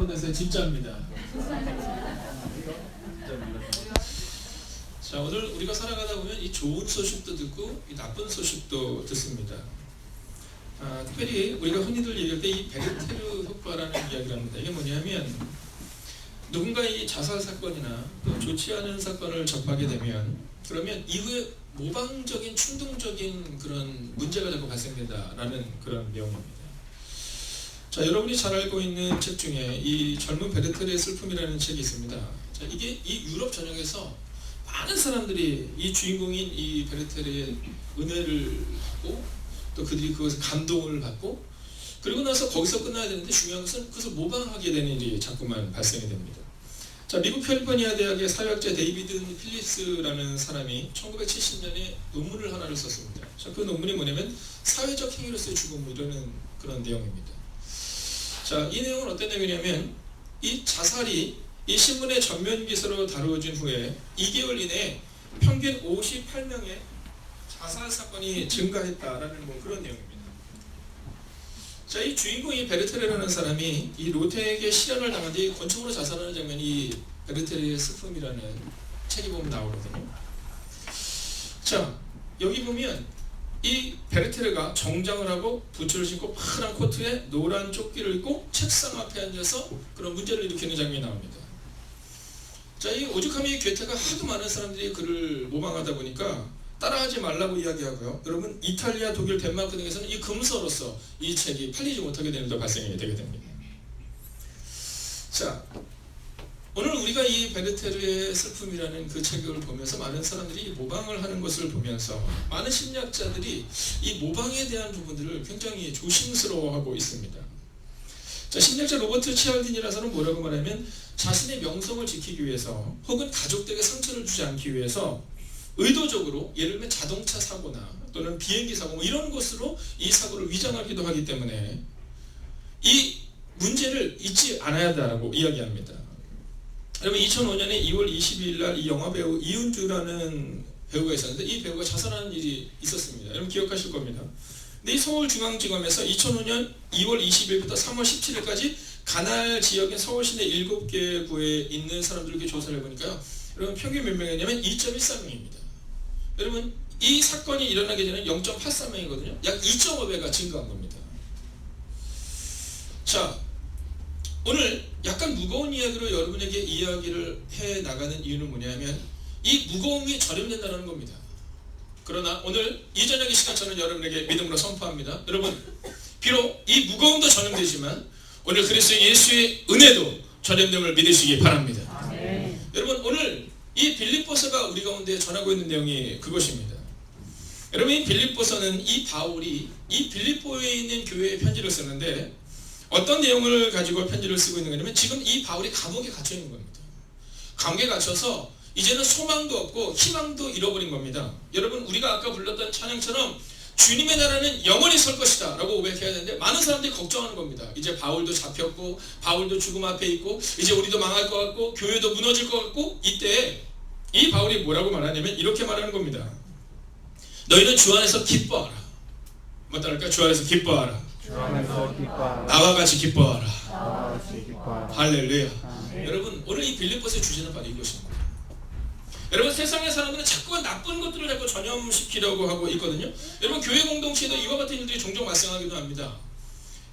일본에서의 진짜입니다. 자, 오늘 우리가 살아가다 보면 이 좋은 소식도 듣고 이 나쁜 소식도 듣습니다. 특별히 우리가 흔히들 얘기할 때 이 베르테르 효과라는 이야기를 합니다. 이게 뭐냐면 누군가 이 자살 사건이나 또 좋지 않은 사건을 접하게 되면 그러면 이후에 모방적인 충동적인 그런 문제가 자꾸 발생된다라는 그런 내용입니다. 자, 여러분이 잘 알고 있는 책 중에 이 젊은 베르테르의 슬픔이라는 책이 있습니다. 자, 이게 이 유럽 전역에서 많은 사람들이 이 주인공인 이 베르테르의 은혜를 받고 또 그들이 그것에 감동을 받고 그리고 나서 거기서 끝나야 되는데 중요한 것은 그것을 모방하게 되는 일이 자꾸만 발생이 됩니다. 자, 미국 캘리포니아 대학의 사회학자 데이비드 필립스라는 사람이 1970년에 논문을 하나를 썼습니다. 자, 그 논문이 뭐냐면 사회적 행위로서의 죽음이라는 그런 내용입니다. 자, 이 내용은 어떤 내용이냐면 이 자살이 이 신문의 전면 기사로 다루어진 후에 2개월 이내에 평균 58명의 자살 사건이 증가했다라는 뭐 그런 내용입니다. 자, 이 주인공이 베르테르라는 사람이 이 로텍의 실현을 당한 뒤 권총으로 자살하는 장면이 베르테르의 슬픔이라는 책이 보면 나오거든요. 자, 여기 보면 이 베르테르가 정장을 하고 부츠를 신고 파란 코트에 노란 조끼를 입고 책상 앞에 앉아서 그런 문제를 일으키는 장면이 나옵니다. 자, 이 오죽하면 이 괴테가 하도 많은 사람들이 그를 모방하다 보니까 따라하지 말라고 이야기하고요. 여러분, 이탈리아, 독일, 덴마크 등에서는 이 금서로서 이 책이 팔리지 못하게 되는 일도 발생이 되게 됩니다. 자, 오늘 우리가 이 베르테르의 슬픔이라는 그 책을 보면서 많은 사람들이 모방을 하는 것을 보면서 많은 심리학자들이 이 모방에 대한 부분들을 굉장히 조심스러워하고 있습니다. 자, 심리학자 로버트 치알딘이라는 사람은 뭐라고 말하면 자신의 명성을 지키기 위해서 혹은 가족들에게 상처를 주지 않기 위해서 의도적으로 예를 들면 자동차 사고나 또는 비행기 사고 뭐 이런 것으로 이 사고를 위장하기도 하기 때문에 이 문제를 잊지 않아야 한다고 이야기합니다. 여러분, 2005년에 2월 22일 날 이 영화배우 이은주라는 배우가 있었는데 이 배우가 자살하는 일이 있었습니다. 여러분 기억하실 겁니다. 근데 이 서울중앙지검에서 2005년 2월 20일부터 3월 17일까지 관할 지역인 서울 시내 7개 구에 있는 사람들에게 조사를 해보니까요. 여러분 평균 몇 명이냐면 2.14명입니다. 여러분 이 사건이 일어나기 전에 0.83명이거든요. 약 2.5배가 증가한 겁니다. 자, 오늘 약간 무거운 이야기로 여러분에게 이야기를 해나가는 이유는 뭐냐면 이 무거움이 절연된다는 겁니다. 그러나 오늘 이 저녁 이 시간 저는 여러분에게 믿음으로 선포합니다. 여러분, 비록 이 무거움도 전염되지만 오늘 그리스도 예수의 은혜도 전염됨을 믿으시기 바랍니다. 아멘. 여러분, 오늘 이 빌립보서가 우리 가운데 전하고 있는 내용이 그것입니다. 여러분, 이 빌립보서는 이 바울이 이 빌립보에 있는 교회에 편지를 쓰는데 어떤 내용을 가지고 편지를 쓰고 있는 거냐면 지금 이 바울이 감옥에 갇혀 있는 겁니다. 감옥에 갇혀서 이제는 소망도 없고 희망도 잃어버린 겁니다. 여러분, 우리가 아까 불렀던 찬양처럼 주님의 나라는 영원히 설 것이다 라고 고백해야 되는데 많은 사람들이 걱정하는 겁니다. 이제 바울도 잡혔고 바울도 죽음 앞에 있고 이제 우리도 망할 것 같고 교회도 무너질 것 같고 이때 이 바울이 뭐라고 말하냐면 이렇게 말하는 겁니다. 너희는 주 안에서 기뻐하라. 뭐 따를까? 주 안에서 기뻐하라. 주 안에서 기뻐하라. 나와 같이 기뻐하라. 나와 같이 기뻐하라. 할렐루야. 여러분, 오늘 이 빌립보서의 주제는 바로 이것입니다. 여러분, 세상의 사람들은 자꾸만 나쁜 것들을 자꾸 전염시키려고 하고 있거든요. 여러분, 교회 공동체에도 이와 같은 일들이 종종 발생하기도 합니다.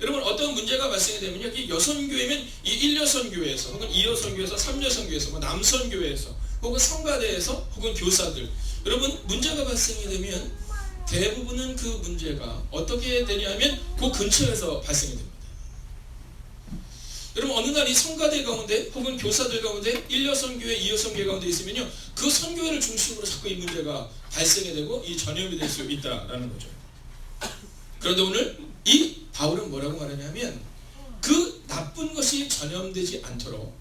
여러분, 어떤 문제가 발생이 되면요, 이 여선교회면 이 1여선교회에서 혹은 2여선교회에서 3여선교회에서 뭐 남선교회에서 혹은 성가대에서 혹은 교사들, 여러분, 문제가 발생이 되면 대부분은 그 문제가 어떻게 되냐면 그 근처에서 발생이 됩니다. 여러분, 어느 날 이 성가대 가운데 혹은 교사들 가운데 1여선교회, 2여선교회 가운데 있으면요, 그 선교회를 중심으로 자꾸 이 문제가 발생이 되고 이 전염이 될 수 있다라는 거죠. 그런데 오늘 이 바울은 뭐라고 말하냐면 그 나쁜 것이 전염되지 않도록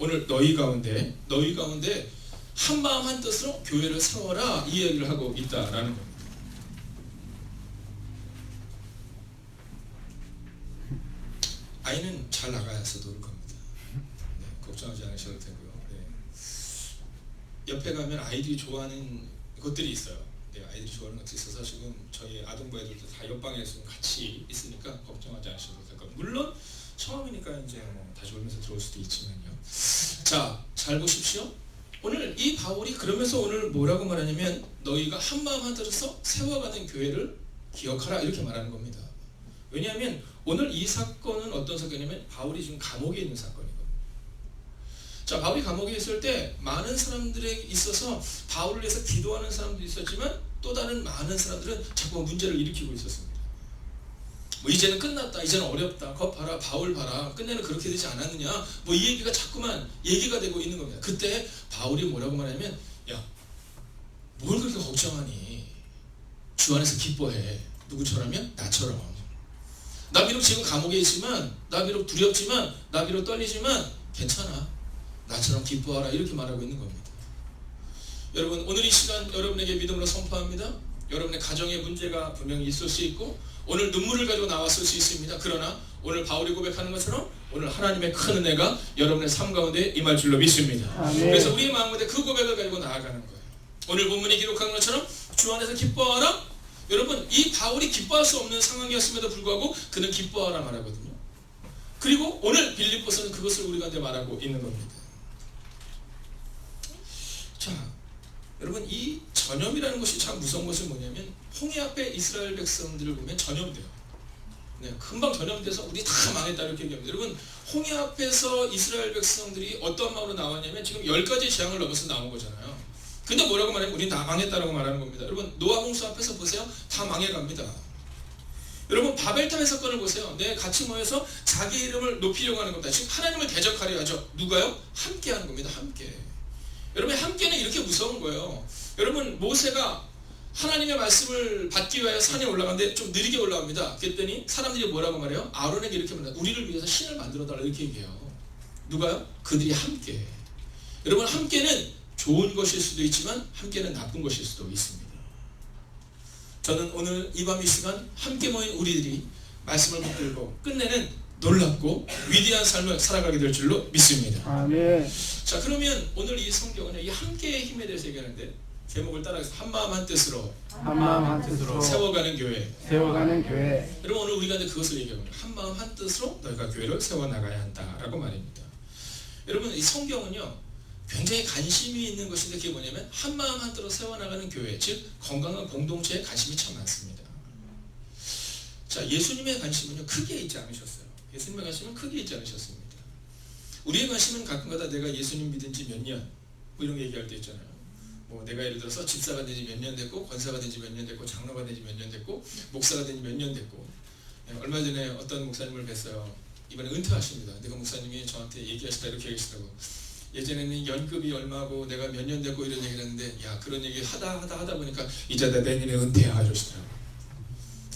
오늘 너희 가운데 한 마음 한 뜻으로 교회를 세워라 이 얘기를 하고 있다라는 겁니다. 아이는 잘 나가서 놀 겁니다. 네, 걱정하지 않으셔도 되고요. 네. 옆에 가면 아이들이 좋아하는 것들이 있어요. 네, 아이들이 좋아하는 것들이 있어서 지금 저희 아동부 애들도 다 옆방에 같이 있으니까 걱정하지 않으셔도 될 겁니다. 물론 처음이니까 이제 뭐 다시 올면서 들어올 수도 있지만요. 자, 잘 보십시오. 오늘 이 바울이 그러면서 오늘 뭐라고 말하냐면 너희가 한마음 한뜻으로 세워가는 교회를 기억하라 이렇게 말하는 겁니다. 왜냐하면 오늘 이 사건은 어떤 사건이냐면 바울이 지금 감옥에 있는 사건이거든요. 자, 바울이 감옥에 있을 때 많은 사람들에 있어서 바울을 위해서 기도하는 사람도 있었지만 또 다른 많은 사람들은 자꾸 문제를 일으키고 있었습니다. 뭐 이제는 끝났다, 이제는 어렵다, 거 봐라, 바울 봐라, 끝내는 그렇게 되지 않았느냐, 뭐 이 얘기가 자꾸만 얘기가 되고 있는 겁니다. 그때 바울이 뭐라고 말하냐면, 야, 뭘 그렇게 걱정하니? 주 안에서 기뻐해. 누구처럼요? 나처럼. 나 비록 지금 감옥에 있지만, 나 비록 두렵지만, 나 비록 떨리지만 괜찮아. 나처럼 기뻐하라. 이렇게 말하고 있는 겁니다. 여러분, 오늘 이 시간 여러분에게 믿음으로 선포합니다. 여러분의 가정에 문제가 분명히 있을 수 있고 오늘 눈물을 가지고 나왔을 수 있습니다. 그러나 오늘 바울이 고백하는 것처럼 오늘 하나님의 큰 은혜가 여러분의 삶 가운데 임할 줄로 믿습니다. 아멘. 그래서 우리의 마음 가운데 그 고백을 가지고 나아가는 거예요. 오늘 본문이 기록한 것처럼 주 안에서 기뻐하라. 여러분, 이 바울이 기뻐할 수 없는 상황이었음에도 불구하고 그는 기뻐하라 말하거든요. 그리고 오늘 빌립보서는 그것을 우리 가운데 말하고 있는 겁니다. 자, 여러분, 이 전염이라는 것이 참 무서운 것이 뭐냐면 홍해 앞에 이스라엘 백성들을 보면 전염돼요. 네, 금방 전염돼서 우리 다 망했다 이렇게 얘기합니다. 여러분, 홍해 앞에서 이스라엘 백성들이 어떤 마음으로 나왔냐면 지금 10가지 재앙을 넘어서 나온 거잖아요. 근데 뭐라고 말하면 우리 다 망했다라고 말하는 겁니다. 여러분, 노아 홍수 앞에서 보세요. 다 망해갑니다. 여러분, 바벨탑의 사건을 보세요. 네, 같이 모여서 자기 이름을 높이려고 하는 겁니다. 지금 하나님을 대적하려 하죠. 누가요? 함께 하는 겁니다. 함께. 여러분, 함께는 이렇게 무서운 거예요. 여러분, 모세가 하나님의 말씀을 받기 위하여 산에 올라가는데 좀 느리게 올라갑니다. 그랬더니 사람들이 뭐라고 말해요? 아론에게 이렇게 말해요. 우리를 위해서 신을 만들어달라 이렇게 얘기해요. 누가요? 그들이 함께. 여러분, 함께는 좋은 것일 수도 있지만 함께는 나쁜 것일 수도 있습니다. 저는 오늘 이 밤 이 시간 함께 모인 우리들이 말씀을 붙들고 끝내는 놀랍고 위대한 삶을 살아가게 될 줄로 믿습니다. 아멘. 자, 그러면 오늘 이 성경은 이 함께의 힘에 대해서 얘기하는데 제목을 따라서 한마음 한뜻으로 한마음 한뜻으로 세워가는 교회. 세워가는 교회. 여러분, 오늘 우리가 그것을 얘기합니다. 한마음 한뜻으로 너희가 교회를 세워나가야 한다라고 말입니다. 여러분, 이 성경은요 굉장히 관심이 있는 것인데 그게 뭐냐면 한마음 한뜻으로 세워나가는 교회, 즉 건강한 공동체에 관심이 참 많습니다. 자, 예수님의 관심은요 크게 있지 않으셨어요. 예수님의 관심은 크게 있지 않으셨습니다. 우리의 관심은 가끔가다 내가 예수님 믿은 지 몇 년, 뭐 이런 거 얘기할 때 있잖아요. 뭐 내가 예를 들어서 집사가 된 지 몇 년 됐고, 권사가 된 지 몇 년 됐고, 장로가 된 지 몇 년 됐고, 목사가 된 지 몇 년 됐고. 얼마 전에 어떤 목사님을 뵀어요. 이번에 은퇴하십니다. 내가 목사님이 저한테 얘기하시다 이렇게 얘기하시더라고. 예전에는 연급이 얼마고 내가 몇 년 됐고 이런 얘기를 했는데, 야, 그런 얘기 하다 보니까 이제 나 내년에 은퇴야 이러시더라고.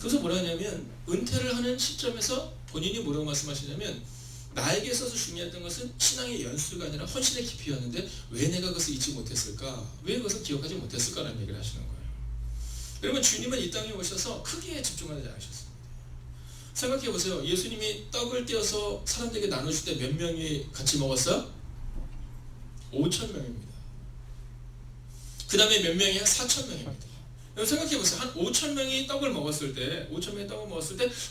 그래서 뭐라 하냐면 은퇴를 하는 시점에서 본인이 뭐라고 말씀하시냐면 나에게 있어서 중요했던 것은 신앙의 연수가 아니라 헌신의 깊이였는데 왜 내가 그것을 잊지 못했을까? 왜 그것을 기억하지 못했을까라는 얘기를 하시는 거예요. 여러분, 주님은 이 땅에 오셔서 크기에 집중하지 않으셨습니다. 생각해 보세요. 예수님이 떡을 떼어서 사람들에게 나누실 때 몇 명이 같이 먹었어요? 5,000명입니다. 그 다음에 몇 명이야? 4,000명입니다. 생각해 보세요. 한 5,000명이 떡을 먹었을 때,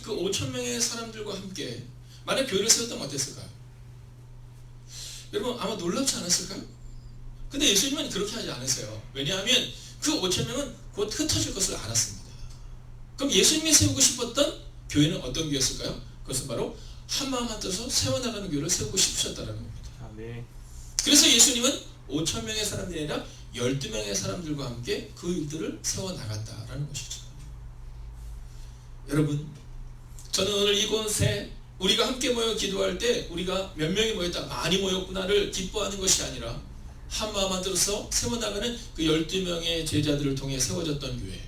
그 5,000명의 사람들과 함께 만약 교회를 세웠다면 어땠을까요? 여러분, 아마 놀랍지 않았을까요? 근데 예수님은 그렇게 하지 않으세요. 왜냐하면 그 5,000명은 곧 흩어질 것을 알았습니다. 그럼 예수님이 세우고 싶었던 교회는 어떤 교회였을까요? 그것은 바로 한마음 한뜻으로 세워나가는 교회를 세우고 싶으셨다는 겁니다. 아멘. 그래서 예수님은 5,000명의 사람들이 아니라 12명의 사람들과 함께 그 일들을 세워나갔다라는 것이죠. 여러분, 저는 오늘 이곳에 우리가 함께 모여 기도할 때 우리가 몇 명이 모였다, 많이 모였구나를 기뻐하는 것이 아니라 한마음 한뜻으로 세워나가는 그 12명의 제자들을 통해 세워졌던 교회.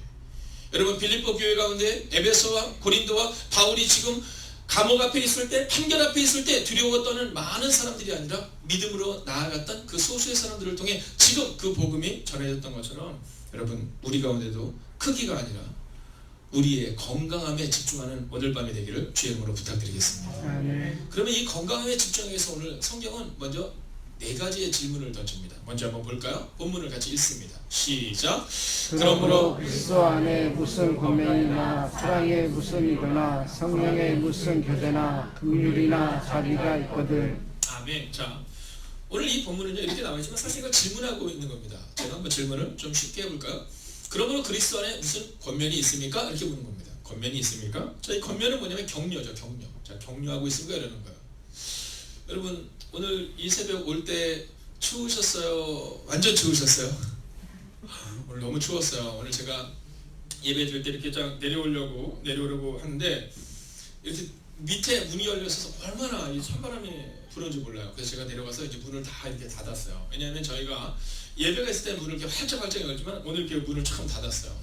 여러분, 빌립보 교회 가운데 에베소와 고린도와 바울이 지금 감옥 앞에 있을 때, 판결 앞에 있을 때 두려워 떠는 많은 사람들이 아니라 믿음으로 나아갔던 그 소수의 사람들을 통해 지금 그 복음이 전해졌던 것처럼 여러분, 우리 가운데도 크기가 아니라 우리의 건강함에 집중하는 오늘 밤이 되기를 주의 이름으로 부탁드리겠습니다. 아멘. 그러면 이 건강함에 집중하기 위해서 오늘 성경은 먼저 네 가지의 질문을 던집니다. 먼저 한번 볼까요? 본문을 같이 읽습니다. 시작. 그러므로 그리스도 안에 무슨 권면이나 사랑에 무슨 이거나 성령의 무슨 교제나 긍휼이나 자비가 있거든. 아멘. 자, 오늘 이 본문은요 이렇게 나와 있지만 사실 이거 질문하고 있는 겁니다. 제가 한번 질문을 좀 쉽게 해볼까요? 그러므로 그리스도 안에 무슨 권면이 있습니까? 이렇게 묻는 겁니다. 권면이 있습니까? 자, 이 권면은 뭐냐면 격려죠, 격려. 자, 격려하고 있습니까? 이러는 거예요. 여러분, 오늘 이 새벽 올 때 추우셨어요? 완전 추우셨어요? 오늘 너무 추웠어요. 오늘 제가 예배 드릴 때 이렇게 쫙 내려오려고 하는데 이렇게 밑에 문이 열려 있어서 얼마나 이 찬바람이 부는지 몰라요. 그래서 제가 내려가서 이제 문을 다 이렇게 닫았어요. 왜냐하면 저희가 예배가 있을 때 문을 이렇게 활짝 열지만 오늘 이렇게 문을 참 닫았어요.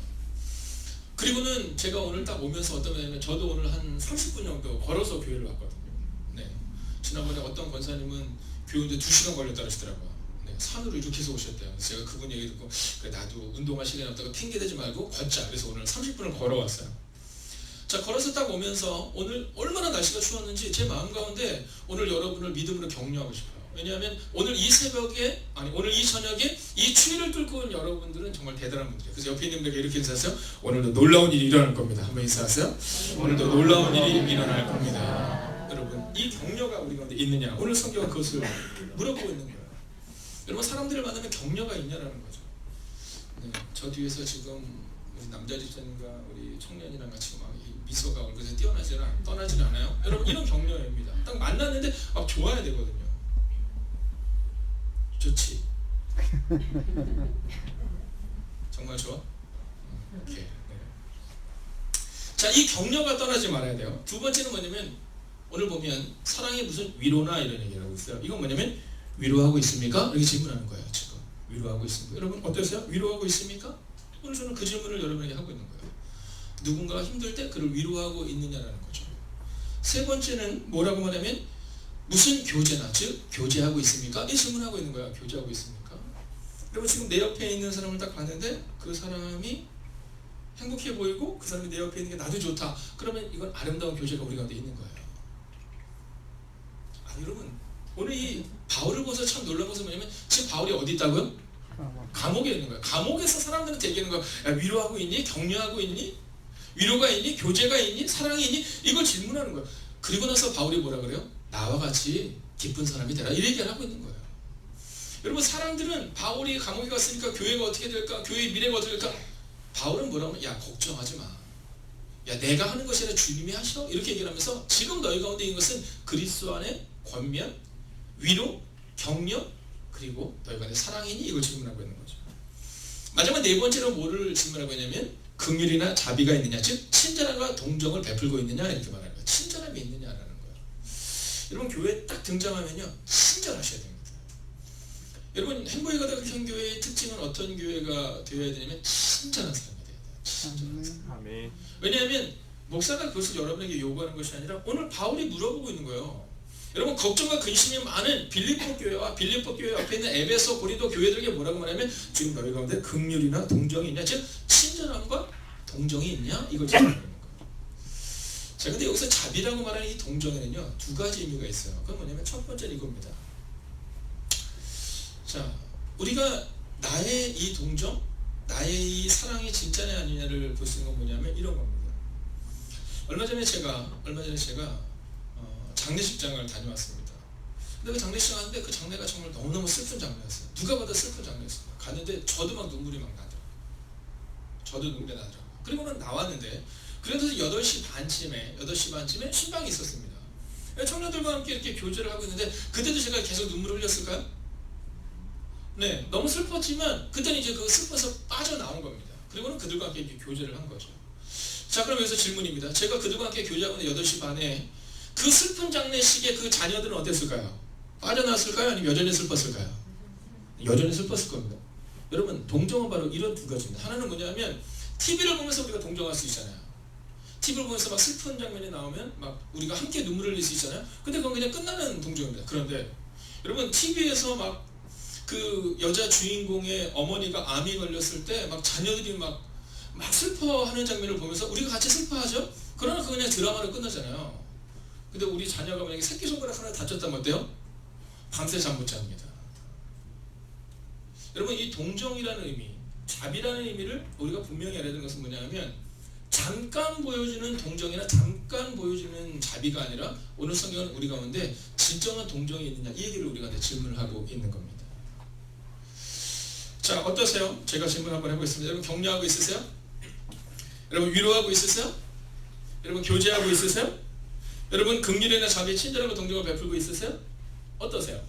그리고는 제가 오늘 딱 오면서 어떤 거냐면 저도 오늘 한 30분 정도 걸어서 교회를 왔거든요. 네. 지난번에 어떤 권사님은 교회 오는데 2시간 걸렸다 그러시더라고요. 네. 산으로 이렇게 해서 오셨대요. 그래서 제가 그분 얘기 듣고 그래, 나도 운동할 시간이 없다고 핑계대지 말고 걷자. 그래서 오늘 30분을 걸어왔어요. 자, 걸어서 딱 오면서 오늘 얼마나 날씨가 추웠는지 제 마음 가운데 오늘 여러분을 믿음으로 격려하고 싶어요. 왜냐하면 오늘 이 새벽에 오늘 이 저녁에 이 추위를 뚫고 온 여러분들은 정말 대단한 분들이에요. 그래서 옆에 있는 분에게 이렇게 인사하세요. 오늘도 놀라운 일이 일어날 겁니다. 한번 인사하세요. 오늘도 놀라운 일이 일어날 겁니다. 여러분, 이 격려가 우리 가운데 있느냐? 오늘 성경은 그것을 물어보고 있는 거예요. 여러분, 사람들을 만나면 격려가 있냐라는 거죠. 네, 저 뒤에서 지금 우리 남자 집사님과 우리 청년이랑 같이 막 미소가 얼굴에서 떠나질 않아요. 여러분, 이런 격려입니다. 딱 만났는데 막 좋아야 되거든요. 좋지. 정말 좋아? 오케이. 네. 자, 이 격려가 떠나지 말아야 돼요. 두 번째는 뭐냐면 오늘 보면 사랑이 무슨 위로나 이런 얘기를 하고 있어요. 이건 뭐냐면 위로하고 있습니까? 이렇게 질문하는 거예요. 지금 위로하고 있습니까? 여러분 어떠세요? 위로하고 있습니까? 오늘 저는 그 질문을 여러분에게 하고 있는 거예요. 누군가가 힘들 때 그를 위로하고 있느냐라는 거죠. 세 번째는 뭐라고 말하면 무슨 교제나, 즉 교제하고 있습니까? 이 질문하고 있는 거야. 교제하고 있습니까? 그리고 지금 내 옆에 있는 사람을 딱 봤는데 그 사람이 행복해 보이고 그 사람이 내 옆에 있는 게 나도 좋다. 그러면 이건 아름다운 교제가 우리 가운데 있는 거예요. 여러분, 오늘 이 바울을 보면서 참 놀라운 것은 뭐냐면 지금 바울이 어디 있다고요? 감옥에 있는 거예요. 감옥에서 사람들은 대기하는 거야. 야, 위로하고 있니? 격려하고 있니? 위로가 있니? 교제가 있니? 사랑이 있니? 이걸 질문하는 거예요. 그리고 나서 바울이 뭐라 그래요? 나와 같이 기쁜 사람이 되라. 이 얘기를 하고 있는 거예요. 여러분, 사람들은 바울이 감옥에 갔으니까 교회가 어떻게 될까? 교회의 미래가 어떻게 될까? 바울은 뭐라고 하면 야, 걱정하지 마. 야, 내가 하는 것이 아니라 주님이 하셔. 이렇게 얘기를 하면서 지금 너희 가운데 있는 것은 그리스도 안에 권면, 위로, 격려, 그리고 너희 가운데 사랑이니? 이걸 질문하고 있는 거죠. 마지막 네 번째로 뭐를 질문하고 있냐면 긍휼이나 자비가 있느냐, 즉 친절함과 동정을 베풀고 있느냐, 이렇게 말하는 거예요. 친절함이 있느냐라는 거예요. 여러분, 교회에 딱 등장하면요 친절하셔야 됩니다. 여러분, 행복에 가다 큰 교회의 특징은 어떤 교회가 되어야 되냐면 친절한 사람이 돼야 돼요. 친절한 사람. 아멘. 왜냐하면 목사가 그것을 여러분에게 요구하는 것이 아니라 오늘 바울이 물어보고 있는 거예요. 여러분, 걱정과 근심이 많은 빌립보 교회와 빌립보 교회 옆에 있는 에베소, 고린도 교회들에게 뭐라고 말하면 지금 너희 가운데 긍휼이나 동정이 있냐, 즉 친절함과 동정이 있냐, 이걸 질문하는 거예요. 자, 근데 여기서 자비라고 말하는 이 동정에는요 두 가지 의미가 있어요. 그건 뭐냐면 첫 번째는 이겁니다. 자, 우리가 나의 이 동정, 나의 이 사랑이 진짜냐 아니냐를 볼 수 있는 건 뭐냐면 이런 겁니다. 얼마 전에 제가 장례식장을 다녀왔습니다. 근데 그 장례식장 갔는데 그 장례가 정말 너무너무 슬픈 장례였어요. 누가 봐도 슬픈 장례였어요. 갔는데 저도 막 눈물이 막 나더라고요. 저도 눈물이 나더라고요. 그리고는 나왔는데 그래도 8시 반쯤에 신방이 있었습니다. 청년들과 함께 이렇게 교제를 하고 있는데 그때도 제가 계속 눈물을 흘렸을까요? 네, 너무 슬펐지만 그때는 이제 그 슬퍼서 빠져나온 겁니다. 그리고는 그들과 함께 이렇게 교제를 한 거죠. 자, 그럼 여기서 질문입니다. 제가 그들과 함께 교제하고 있는 8시 반에 그 슬픈 장례식에 그 자녀들은 어땠을까요? 빠져나왔을까요? 아니면 여전히 슬펐을까요? 여전히 슬펐을 겁니다. 여러분, 동정은 바로 이런 두 가지입니다. 하나는 뭐냐면 TV를 보면서 우리가 동정할 수 있잖아요. TV를 보면서 막 슬픈 장면이 나오면 막 우리가 함께 눈물을 흘릴 수 있잖아요. 근데 그건 그냥 끝나는 동정입니다. 그런데 여러분, TV에서 막 그 여자 주인공의 어머니가 암이 걸렸을 때 막 자녀들이 막 슬퍼하는 장면을 보면서 우리가 같이 슬퍼하죠? 그러나 그거 그냥 드라마로 끝나잖아요. 근데 우리 자녀가 만약에 새끼손가락 하나 다쳤다면 어때요? 밤새 잠 못 잡니다. 여러분 이 동정이라는 의미, 자비라는 의미를 우리가 분명히 알아야 되는 것은 뭐냐면 잠깐 보여주는 동정이나 잠깐 보여주는 자비가 아니라 오늘 성경은 우리 가운데 진정한 동정이 있느냐 이 얘기를 우리가 질문을 하고 있는 겁니다. 자, 어떠세요? 제가 질문 한번 해보겠습니다. 여러분 격려하고 있으세요? 여러분 위로하고 있으세요? 여러분 교제하고 있으세요? 여러분 긍휼이나 자비, 친절하고 동정을 베풀고 있으세요? 어떠세요?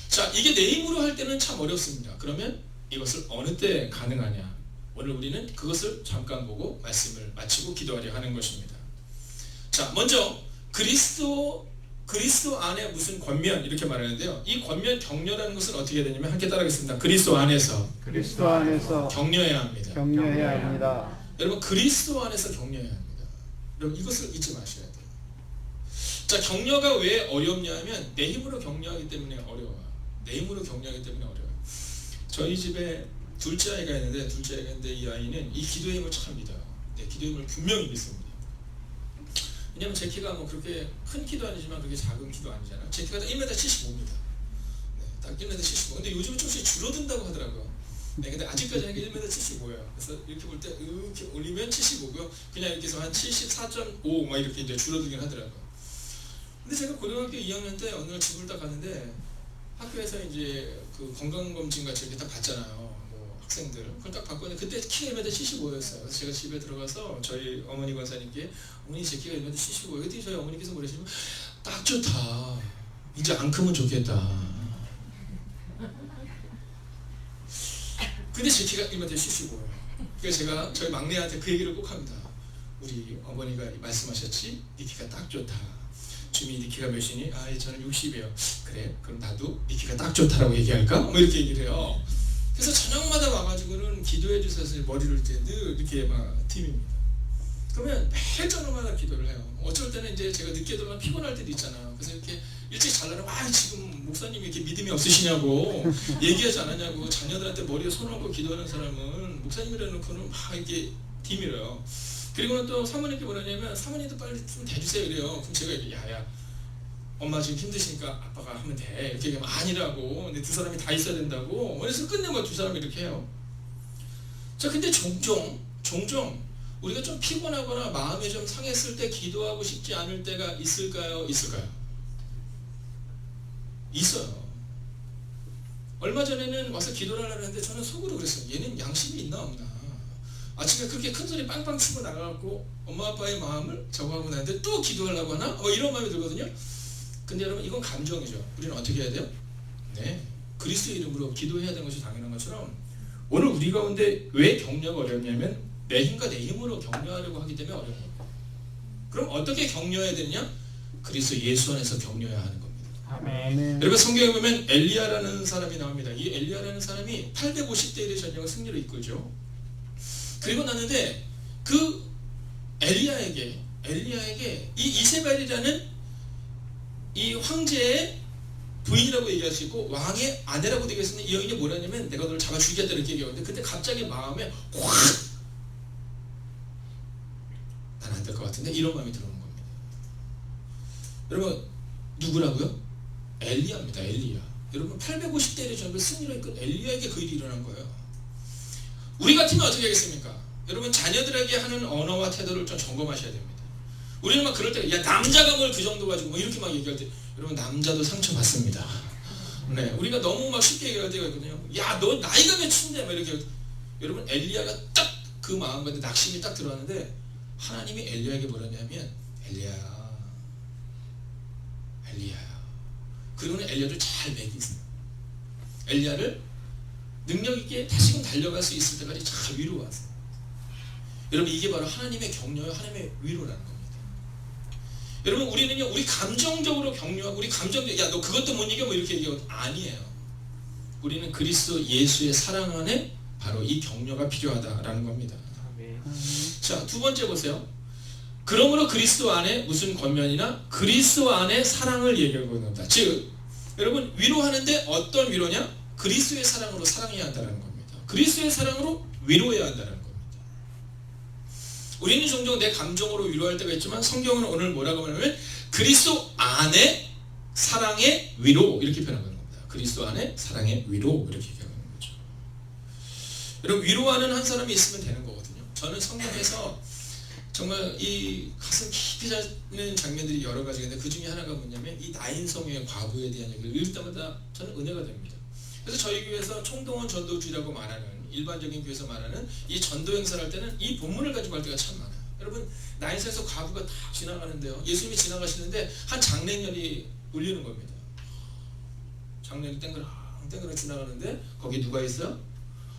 자, 이게 내 힘으로 할 때는 참 어렵습니다. 그러면 이것을 어느 때 가능하냐? 오늘 우리는 그것을 잠깐 보고 말씀을 마치고 기도하려 하는 것입니다. 자, 먼저 그리스도 안에 무슨 권면 이렇게 말하는데요. 이 권면 격려라는 것은 어떻게 해야 되냐면 함께 따라하겠습니다. 그리스도 안에서 격려해야 합니다. 격려해야 합니다. 여러분 그리스도 안에서 격려해야 합니다. 여러분 이것을 잊지 마셔야 돼요. 자, 격려가 왜 어렵냐면 내 힘으로 격려하기 때문에 어려워요. 내 힘으로 격려하기 때문에 어려워요. 저희 집에 둘째 아이가 있는데 이 아이는 이 기도의 힘을 참 믿어요. 네, 기도의 힘을 분명히 믿습니다. 왜냐면 제 키가 뭐 그렇게 큰 키도 아니지만 그렇게 작은 키도 아니잖아요. 제 키가 1m 75입니다. 네, 딱 1m 75. 근데 요즘은 조금씩 줄어든다고 하더라고요. 네, 근데 아직까지는 1m 75예요. 그래서 이렇게 볼 때 이렇게 올리면 75고요. 그냥 이렇게 해서 한 74.5 막 이렇게 이제 줄어들긴 하더라고요. 근데 제가 고등학교 2학년 때 어느 날 집을 딱 갔는데 학교에서 이제 그 건강검진 같이 이렇게 딱 봤잖아요. 뭐 학생들. 그걸 딱 봤거든요. 그때 키가 1m 75였어요. 그래서 제가 집에 들어가서 저희 어머니 권사님께 어머니 제 키가 1m 75예요. 그랬더니 저희 어머니께서 뭐라시면 딱 좋다. 이제 안 크면 좋겠다. 근데 제 키가 1m 75예요. 그래서 제가 저희 막내한테 그 얘기를 꼭 합니다. 우리 어머니가 말씀하셨지? 네 키가 딱 좋다. 주민이 네 키가 몇이니? 아, 저는 60이에요. 그래? 그럼 나도 네 키가 딱 좋다라고 얘기할까? 뭐 이렇게 얘기를 해요. 그래서 저녁마다 와가지고는 기도해 주셔서 머리를 늘 이렇게 막 팀입니다. 그러면 매일 저녁마다 기도를 해요. 어쩔 때는 이제 제가 늦게 들어가면 피곤할 때도 있잖아요. 그래서 이렇게 일찍 자려면 지금 목사님이 이렇게 믿음이 없으시냐고 얘기하지 않았냐고 자녀들한테 머리에 손 얹고 기도하는 사람은 목사님이라 놓고는 막 이렇게 뒤밀어요. 그리고는 또 사모님께 뭐라냐면 사모님도 빨리 좀 대주세요 이래요. 그럼 제가 이렇게 야야 엄마 지금 힘드시니까 아빠가 하면 돼 이렇게 얘기하면 아니라고. 근데 두 사람이 다 있어야 된다고. 그래서 끝내면 두 사람이 이렇게 해요. 자, 근데 종종 우리가 좀 피곤하거나 마음이 좀 상했을 때 기도하고 싶지 않을 때가 있을까요? 있어요. 얼마 전에는 와서 기도를 하려고 했는데 저는 속으로 그랬어요. 얘는 양심이 있나 없나. 아침에 그렇게 큰 소리 빵빵 치고 나가고 엄마 아빠의 마음을 저거 하고 나는데 또 기도하려고 하나? 이런 마음이 들거든요. 근데 여러분 이건 감정이죠. 우리는 어떻게 해야 돼요? 네, 그리스도의 이름으로 기도해야 되는 것이 당연한 것처럼 오늘 우리 가운데 왜 격려가 어렵냐면 내 힘과 내 힘으로 격려하려고 하기 때문에 어려운 겁니다. 그럼 어떻게 격려해야 되느냐? 그리스도 예수 안에서 격려해야 하는 겁니다. 아멘. 여러분 성경에 보면 엘리야라는 사람이 나옵니다. 이 엘리야라는 사람이 850대 1의 전쟁을 승리로 이끌죠. 그리고 났는데 그 엘리야에게 이 이세벨이라는 이 황제의 부인이라고 얘기할 수 있고 왕의 아내라고 되겠으면 이 여인이 뭐라냐면 내가 너를 잡아 죽이겠다 이렇게 얘기하는데 그때 갑자기 마음에 확 난 안 될 것 같은데 이런 마음이 들어오는 겁니다. 여러분 누구라고요? 엘리야입니다. 엘리야. 여러분 850대 1의 전쟁을 승리로 이끈 엘리야에게 그 일이 일어난 거예요. 우리 같으면 어떻게 하겠습니까? 여러분 자녀들에게 하는 언어와 태도를 좀 점검하셔야 됩니다. 우리는 막 그럴 때 야 남자가 뭘 그 정도 가지고 뭐 이렇게 막 얘기할 때 여러분 남자도 상처받습니다. 네, 우리가 너무 막 쉽게 얘기할 때가 있거든요. 야 너 나이가 몇인데 막 이렇게. 여러분 엘리야가 딱 그 마음과 낙심이 딱 들어왔는데 하나님이 엘리야에게 뭐라냐면 엘리야야 그리고는 엘리야를 잘 먹이세요. 엘리야를 능력 있게 다시금 달려갈 수 있을 때까지 잘 위로하세요. 여러분 이게 바로 하나님의 격려와 하나님의 위로라는 겁니다. 여러분 우리는요 우리 감정적으로 격려하고 우리 감정적 야 너 그것도 못 이겨 뭐 이렇게 얘기하고 아니에요. 우리는 그리스도 예수의 사랑 안에 바로 이 격려가 필요하다라는 겁니다. 자, 두 번째 보세요. 그러므로 그리스도 안에 무슨 권면이나 그리스도 안에 사랑을 얘기하고 있는 겁니다. 즉 여러분 위로하는데 어떤 위로냐? 그리스도의 사랑으로 사랑해야 한다는 겁니다. 그리스도의 사랑으로 위로해야 한다는 겁니다. 우리는 종종 내 감정으로 위로할 때가 있지만 성경은 오늘 뭐라고 하냐면 그리스도 안에 사랑의 위로 이렇게 표현하는 겁니다. 그리스도 안에 사랑의 위로 이렇게 얘기하는 겁니다. 여러분 위로하는 한 사람이 있으면 되는 거거든요. 저는 성경에서 정말 이 가슴 깊이 잡는 장면들이 여러 가지가 있는데 그 중에 하나가 뭐냐면 이 나인성의 과부에 대한 얘기를 읽을 때마다 저는 은혜가 됩니다. 그래서 저희 교회에서 총동원 전도주의라고 말하는 일반적인 교회에서 말하는 이 전도 행사를 할 때는 이 본문을 가지고 할 때가 참 많아요. 여러분 나인성에서 과부가 딱 지나가는데요. 예수님이 지나가시는데 한 장례년이 울리는 겁니다. 장례년이 땡그랑 지나가는데 거기 누가 있어요?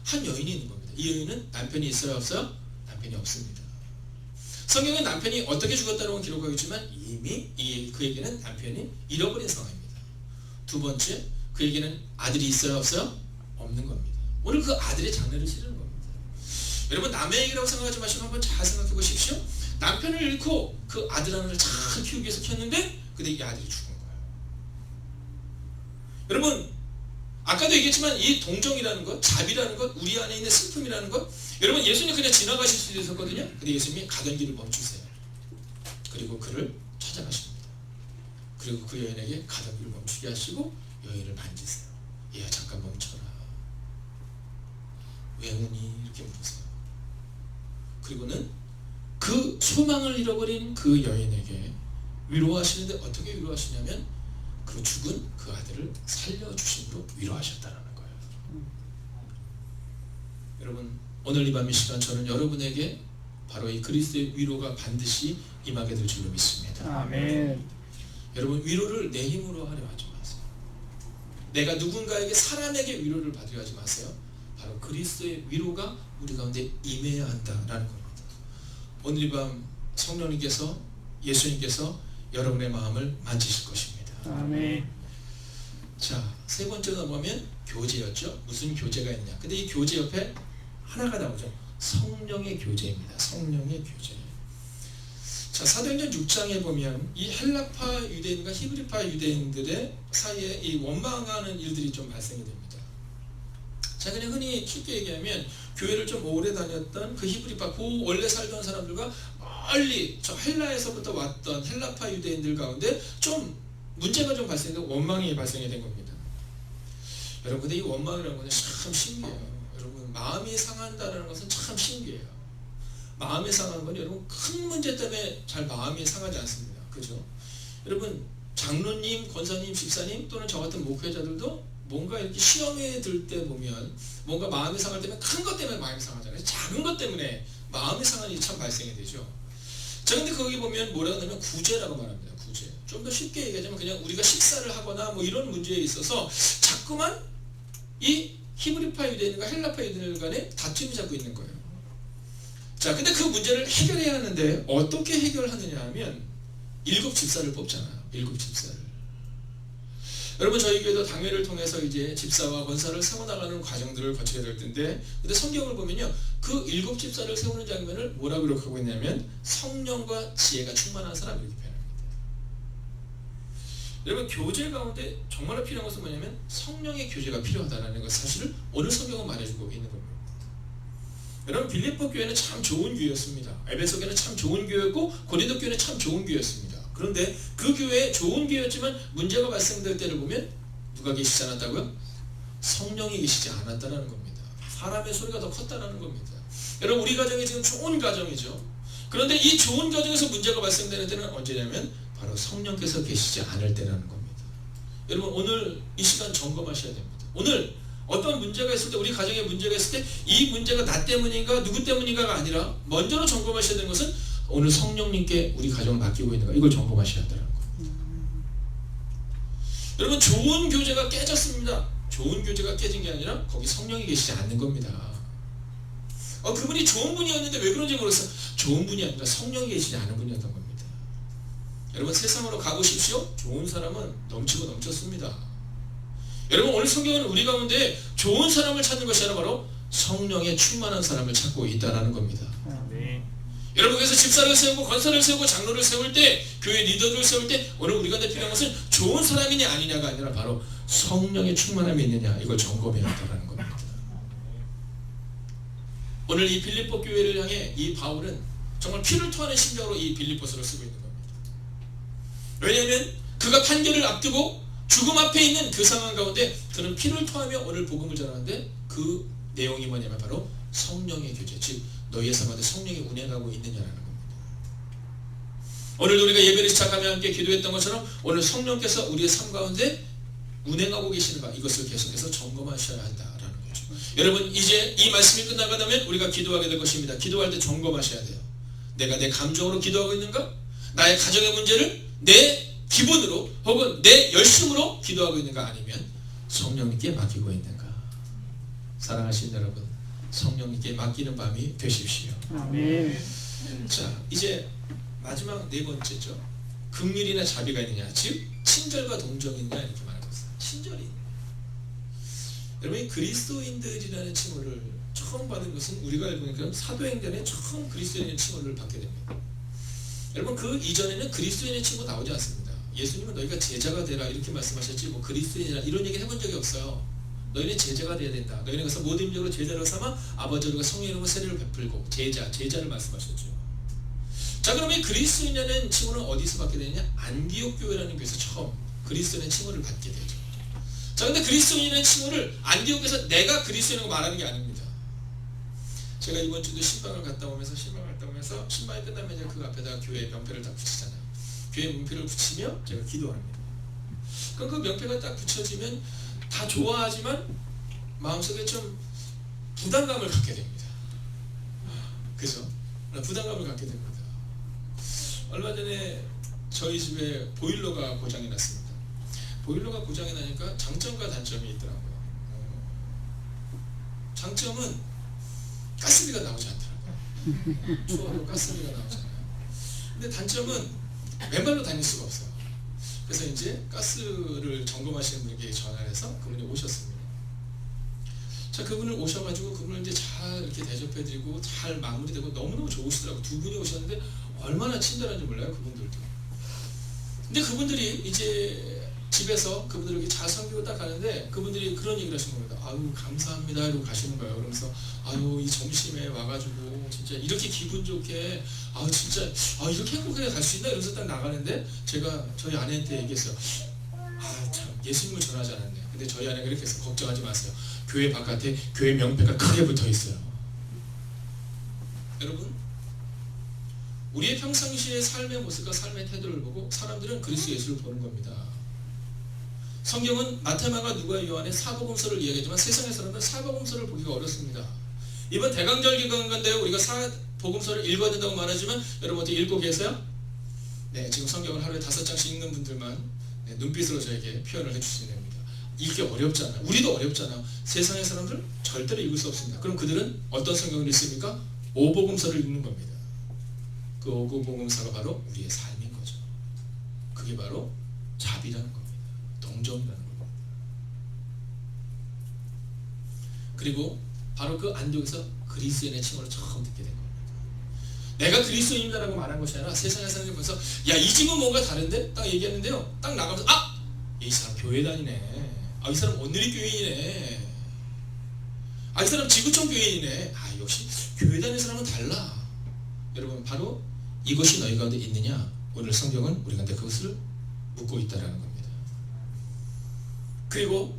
한 여인이 있는 겁니다. 이 여인은 남편이 있어요 없어요? 남편이 없습니다. 성경은 남편이 어떻게 죽었다는 건 기록하고 있지만 이미 그에게는 남편이 잃어버린 상황입니다. 두 번째, 그에게는 아들이 있어요 없어요? 없는 겁니다. 오늘 그 아들의 장례를 치르는 겁니다. 여러분 남의 얘기라고 생각하지 마시고 한번 잘 생각해 보십시오. 남편을 잃고 그 아들 하나를 잘 키우기 위해서 키웠는데 근데 이 아들이 죽은 거예요. 여러분 아까도 얘기했지만 이 동정이라는 것, 자비라는 것, 우리 안에 있는 슬픔이라는 것, 여러분 예수님 그냥 지나가실 수도 있었거든요. 근데 예수님이 가던 길을 멈추세요. 그리고 그를 찾아가십니다. 그리고 그 여인에게 가던 길을 멈추게 하시고 여인을 만지세요. 얘야 잠깐 멈춰라. 왜 우니? 이렇게 물으세요. 그리고는 그 소망을 잃어버린 그 여인에게 위로하시는데 어떻게 위로하시냐면 그 죽은 그 아들을 살려주심으로 위로하셨다는 거예요. 여러분 오늘 이 밤 이 시간 저는 여러분에게 바로 이 그리스도의 위로가 반드시 임하게 될 줄로 믿습니다. 아멘. 여러분 위로를 내 힘으로 하려 하지 마세요. 내가 누군가에게 사람에게 위로를 받으려 하지 마세요. 바로 그리스도의 위로가 우리 가운데 임해야 한다라는 겁니다. 오늘 이 밤 성령님께서 예수님께서 여러분의 마음을 만지실 것입니다. 아멘. 자, 세 번째 넘어가면 교제였죠. 무슨 교제가 있냐. 근데 이 교제 옆에 하나가 나오죠. 성령의 교제입니다. 성령의 교제. 자, 사도행전 6장에 보면 이 헬라파 유대인과 히브리파 유대인들의 사이에 이 원망하는 일들이 좀 발생이 됩니다. 자, 그냥 흔히 쉽게 얘기하면 교회를 좀 오래 다녔던 그 히브리파, 그 원래 살던 사람들과 멀리 저 헬라에서부터 왔던 헬라파 유대인들 가운데 좀 문제가 좀 발생되고 원망이 발생이 된 겁니다. 여러분 근데 이 원망이라는 것은 참 신기해요. 여러분 마음이 상한다는 것은 참 신기해요. 마음이 상한 건 여러분 큰 문제 때문에 잘 마음이 상하지 않습니다. 그죠? 여러분 장로님, 권사님, 집사님 또는 저 같은 목회자들도 뭔가 이렇게 시험에 들 때 보면 뭔가 마음이 상할 때면 큰 것 때문에 마음이 상하잖아요. 작은 것 때문에 마음이 상한 일이 참 발생이 되죠. 자, 근데 거기 보면 뭐라고 하냐면 구제라고 말합니다. 구제. 좀 더 쉽게 얘기하자면 그냥 우리가 식사를 하거나 뭐 이런 문제에 있어서 자꾸만 이 히브리파 유대인과 헬라파 유대인 간에 다툼이 자꾸 있는 거예요. 자, 근데 그 문제를 해결해야 하는데 어떻게 해결하느냐 하면 7 집사를 뽑잖아요. 7 집사를. 여러분 저희 교회도 당회를 통해서 이제 집사와 권사를 세워나가는 과정들을 거치게 될 텐데 근데 성경을 보면요 그 7 집사를 세우는 장면을 뭐라고 기록하고 있냐면 성령과 지혜가 충만한 사람 이렇게 표현합니다. 여러분 교제 가운데 정말로 필요한 것은 뭐냐면 성령의 교제가 필요하다는 것 사실을 오늘 성경은 말해주고 있는 겁니다. 여러분 빌립보 교회는 참 좋은 교회였습니다. 에베소 교회는 참 좋은 교회였고 고린도 교회는 참 좋은 교회였습니다. 그런데 그 교회 좋은 교회였지만 문제가 발생될 때를 보면 누가 계시지 않았다고요? 성령이 계시지 않았다는 겁니다. 사람의 소리가 더 컸다는 겁니다. 여러분 우리 가정이 지금 좋은 가정이죠. 그런데 이 좋은 가정에서 문제가 발생되는 때는 언제냐면 바로 성령께서 계시지 않을 때라는 겁니다. 여러분 오늘 이 시간 점검하셔야 됩니다. 오늘 어떤 문제가 있을 때 우리 가정에 문제가 있을 때 이 문제가 나 때문인가 누구 때문인가가 아니라 먼저로 점검하셔야 되는 것은 오늘 성령님께 우리 가정을 맡기고 있는가 이걸 점검하셔야 한다는 거예요. 여러분 좋은 교제가 깨졌습니다. 좋은 교제가 깨진 게 아니라 거기 성령이 계시지 않는 겁니다. 그분이 좋은 분이었는데 왜 그런지 모르겠어요. 좋은 분이 아니라 성령이 계시지 않은 분이었던 겁니다. 여러분 세상으로 가보십시오. 좋은 사람은 넘치고 넘쳤습니다. 여러분 오늘 성경은 우리 가운데 좋은 사람을 찾는 것이 아니라 바로 성령의 충만한 사람을 찾고 있다는 겁니다. 네. 여러분 그래서 집사를 세우고 권사를 세우고 장로를 세울 때 교회 리더들을 세울 때 오늘 우리가 필요한 것은 좋은 사람이냐 아니냐가 아니라 바로 성령의 충만함이 있느냐 이걸 점검해야 한다는 겁니다. 오늘 이 빌립보 교회를 향해 이 바울은 정말 피를 토하는 심정으로 이 빌립보서를 쓰고 있는 겁니다. 왜냐하면 그가 판결을 앞두고 죽음 앞에 있는 그 상황 가운데 그는 피를 토하며 오늘 복음을 전하는데 그 내용이 뭐냐면 바로 성령의 교제, 즉 너희의 삶 가운데 성령이 운행하고 있느냐라는 겁니다. 오늘도 우리가 예배를 시작하며 함께 기도했던 것처럼 오늘 성령께서 우리의 삶 가운데 운행하고 계시는가, 이것을 계속해서 점검하셔야 한다라는 거죠. 여러분, 이제 이 말씀이 끝나고 나면 우리가 기도하게 될 것입니다. 기도할 때 점검하셔야 돼요. 내가 내 감정으로 기도하고 있는가? 나의 가정의 문제를 내 기분으로 혹은 내 열심으로 기도하고 있는가? 아니면 성령님께 맡기고 있는가? 사랑하시는 여러분, 성령님께 맡기는 밤이 되십시오. 아멘. 자, 이제 마지막 네 번째죠. 긍휼이나 자비가 있느냐, 즉 친절과 동정이 있느냐, 이렇게 말하고 있어요. 친절이 있느냐. 여러분, 이 그리스도인들이라는 칭호를 처음 받은 것은 우리가 알고 있는 사도행전에 처음 그리스도인의 칭호를 받게 됩니다. 여러분, 그 이전에는 그리스도인의 칭호 나오지 않습니다. 예수님은 너희가 제자가 되라 이렇게 말씀하셨지, 뭐 그리스도인이라 이런 얘기 해본 적이 없어요. 너희는 제자가 돼야 된다. 너희는 가서 모든 인적으로 제자로 삼아 아버지로 성령의 이름으로 세례를 베풀고, 제자를 말씀하셨죠. 자, 그러면 이 그리스도인이라는 칭호는 어디서 받게 되느냐? 안디옥 교회라는 교회에서 처음 그리스도인의 칭호를 받게 되죠. 자, 근데 그리스도인이라는 칭호를 안디옥에서 내가 그리스도인이라고 말하는 게 아닙니다. 제가 이번 주도 신방을 갔다 오면서 신방이 끝나면 이제 그 앞에다가 교회 명패를 딱 붙이잖아요. 교회 명패를 붙이며 제가 기도합니다. 그럼 그 명패가 딱 붙여지면 다 좋아하지만 마음속에 좀 부담감을 갖게 됩니다. 그죠? 부담감을 갖게 됩니다. 얼마 전에 저희 집에 보일러가 고장이 났습니다. 보일러가 고장이 나니까 장점과 단점이 있더라고요. 장점은 가스비가 나오지 않더라고요. 추워도 가스비가 나오잖아요. 근데 단점은 맨발로 다닐 수가 없어요. 그래서 이제 가스를 점검하시는 분에게 전화를 해서 그분이 오셨습니다. 자, 그분을 오셔가지고 그분을 이제 잘 이렇게 대접해드리고 잘 마무리되고 너무너무 좋으시더라고요. 두 분이 오셨는데 얼마나 친절한지 몰라요, 그분들도. 근데 그분들이 이제 집에서 그분들을 이렇게 잘 섬기고 딱 가는데 그분들이 그런 얘기를 하신 겁니다. 아유, 감사합니다 이러고 가시는 거예요. 그러면서 아유, 이 점심에 와가지고 진짜 이렇게 기분 좋게, 아유 진짜 이렇게 행복하게 갈 수 있나 이러면서 딱 나가는데, 제가 저희 아내한테 얘기했어요. 아, 참 예수님을 전하지 않았네. 근데 저희 아내가 이렇게 해서 걱정하지 마세요. 교회 바깥에 교회 명패가 크게 붙어 있어요. 여러분, 우리의 평상시의 삶의 모습과 삶의 태도를 보고 사람들은 그리스도 예수를 보는 겁니다. 성경은 마태마가 누가 요한의 사복음서를 이야기하지만 세상의 사람들은 사복음서를 보기가 어렵습니다. 이번 대강절 기간인데 우리가 사복음서를 읽어야 된다고 말하지만 여러분 어떻게 읽고 계세요? 네, 지금 성경을 하루에 5장씩 읽는 분들만 눈빛으로 저에게 표현을 해주시면 됩니다. 읽기 어렵잖아요. 우리도 어렵잖아요. 세상의 사람들 절대로 읽을 수 없습니다. 그럼 그들은 어떤 성경을 읽습니까? 오복음서를 읽는 겁니다. 그 오복음서가 바로 우리의 삶인 거죠. 그게 바로 자비라는 겁니다. 동정이라는 겁니다. 그리고 바로 그 안디옥에서 그리스도인의 칭호를 처음 듣게 된 겁니다. 내가 그리스도인이라고 말한 것이 아니라 세상의 사람들이 보면서 야, 이 집은 뭔가 다른데? 딱 얘기했는데요. 딱 나가면서 이 사람 교회 다니네. 이 사람 오늘이 교회이네. 이 사람 지구촌 교회이네. 역시 교회 다니는 사람은 달라. 여러분, 바로 이것이 너희 가운데 있느냐? 오늘 성경은 우리 가운데 그것을 묻고 있다라는 겁니다. 그리고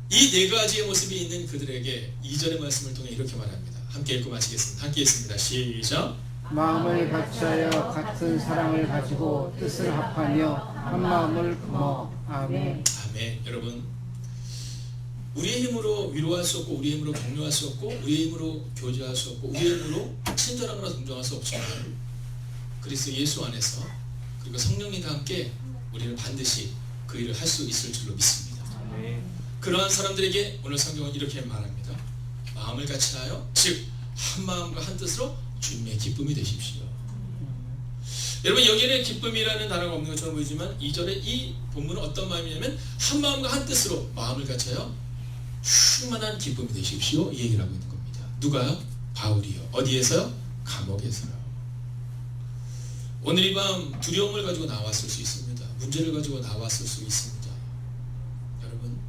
이 네 가지의 모습이 있는 그들에게 2절의 말씀을 통해 이렇게 말합니다. 함께 읽고 마치겠습니다. 함께 읽습니다. 시작. 마음을 같이하여 같은 사랑을 가지고 뜻을 합하며 한 마음을 품어. 아멘. 아멘. 여러분, 우리의 힘으로 위로할 수 없고 우리의 힘으로 격려할 수 없고 우리의 힘으로 교제할 수 없고 우리의 힘으로 친절하거나 동정할 수 없지만 그리스도 예수 안에서 그리고 성령님과 함께 우리는 반드시 그 일을 할 수 있을 줄로 믿습니다. 그러한 사람들에게 오늘 성경은 이렇게 말합니다. 마음을 같이하여, 즉 한 마음과 한 뜻으로 주님의 기쁨이 되십시오. 여러분, 여기에는 기쁨이라는 단어가 없는 것처럼 보이지만 2절의 이 본문은 어떤 마음이냐면 한 마음과 한 뜻으로 마음을 같이하여 충만한 기쁨이 되십시오, 이 얘기를 하고 있는 겁니다. 누가요? 바울이요. 어디에서요? 감옥에서요. 오늘 이 밤 두려움을 가지고 나왔을 수 있습니다. 문제를 가지고 나왔을 수 있습니다. 여러분,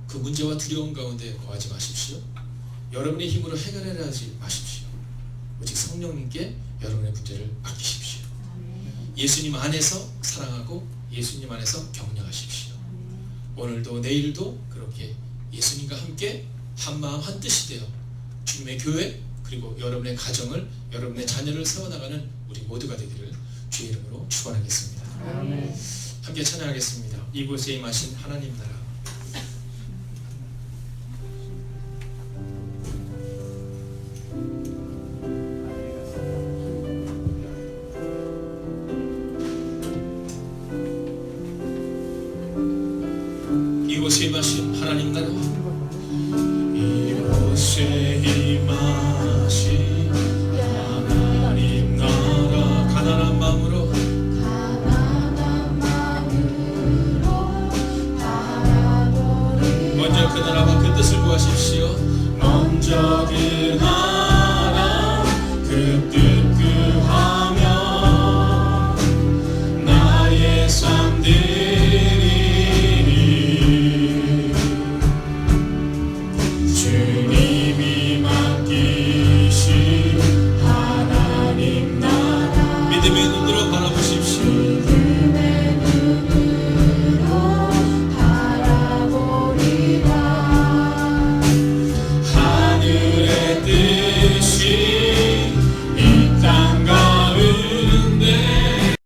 그 문제와 두려움 가운데 거하지 마십시오. 여러분의 힘으로 해결하려 하지 마십시오. 오직 성령님께 여러분의 문제를 맡기십시오. 예수님 안에서 사랑하고 예수님 안에서 격려하십시오. 오늘도 내일도 그렇게 예수님과 함께 한 마음 한 뜻이 되어 주님의 교회 그리고 여러분의 가정을, 여러분의 자녀를 세워나가는 우리 모두가 되기를 주의 이름으로 축원하겠습니다. 아멘. 함께 찬양하겠습니다. 이곳에 임하신 하나님 나라. 이곳에 임하신 하나님 나라. 이곳에 임하신